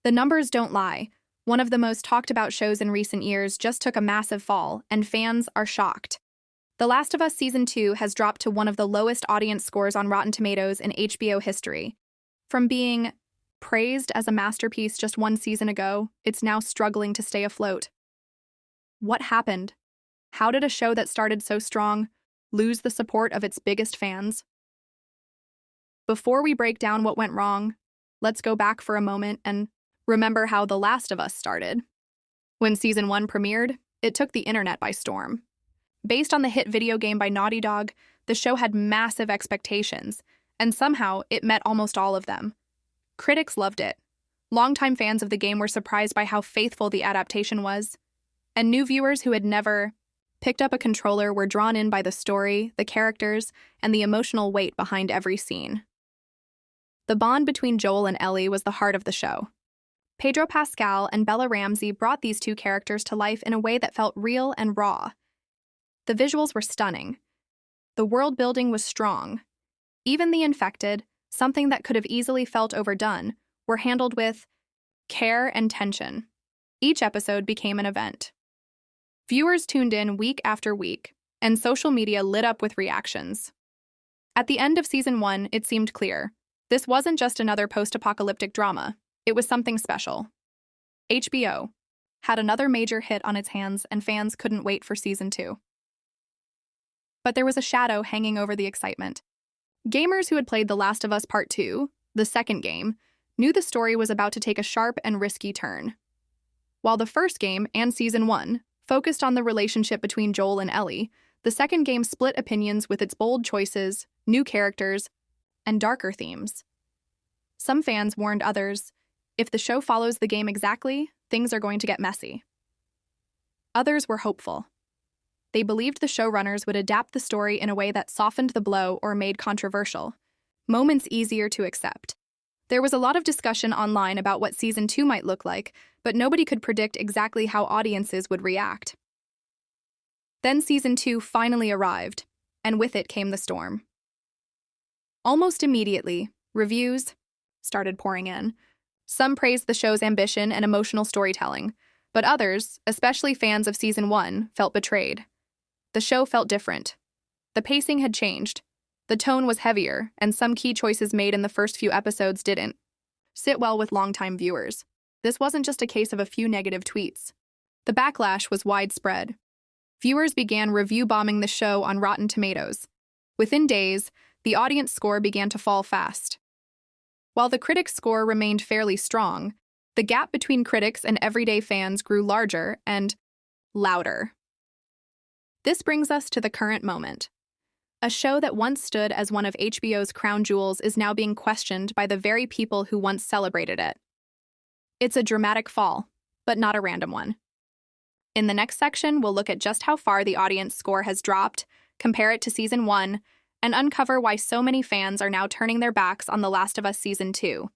The numbers don't lie. One of the most talked about shows in recent years just took a massive fall, and fans are shocked. The Last of Us Season 2 has dropped to one of the lowest audience scores on Rotten Tomatoes in HBO history. From being praised as a masterpiece just one season ago, it's now struggling to stay afloat. What happened? How did a show that started so strong lose the support of its biggest fans? Before we break down what went wrong, let's go back for a moment and remember how The Last of Us started. When Season 1 premiered, it took the internet by storm. Based on the hit video game by Naughty Dog, the show had massive expectations, and somehow it met almost all of them. Critics loved it. Longtime fans of the game were surprised by how faithful the adaptation was, and new viewers who had never picked up a controller were drawn in by the story, the characters, and the emotional weight behind every scene. The bond between Joel and Ellie was the heart of the show. Pedro Pascal and Bella Ramsey brought these two characters to life in a way that felt real and raw. The visuals were stunning. The world building was strong. Even the infected, something that could have easily felt overdone, were handled with care and tension. Each episode became an event. Viewers tuned in week after week, and social media lit up with reactions. At the end of Season 1, it seemed clear. This wasn't just another post-apocalyptic drama. It was something special. HBO had another major hit on its hands, and fans couldn't wait for Season 2. But there was a shadow hanging over the excitement. Gamers who had played The Last of Us Part 2, the second game, knew the story was about to take a sharp and risky turn. While the first game and Season 1 focused on the relationship between Joel and Ellie, the second game split opinions with its bold choices, new characters, and darker themes. Some fans warned others, if the show follows the game exactly, things are going to get messy. Others were hopeful. They believed the showrunners would adapt the story in a way that softened the blow or made controversial moments easier to accept. There was a lot of discussion online about what Season 2 might look like, but nobody could predict exactly how audiences would react. Then Season 2 finally arrived, and with it came the storm. Almost immediately, reviews started pouring in. Some praised the show's ambition and emotional storytelling, but others, especially fans of Season 1, felt betrayed. The show felt different. The pacing had changed. The tone was heavier, and some key choices made in the first few episodes didn't sit well with longtime viewers. This wasn't just a case of a few negative tweets. The backlash was widespread. Viewers began review bombing the show on Rotten Tomatoes. Within days, the audience score began to fall fast. While the critics' score remained fairly strong, the gap between critics and everyday fans grew larger and louder. This brings us to the current moment. A show that once stood as one of HBO's crown jewels is now being questioned by the very people who once celebrated it. It's a dramatic fall, but not a random one. In the next section, we'll look at just how far the audience score has dropped, compare it to Season 1, and uncover why so many fans are now turning their backs on The Last of Us Season 2.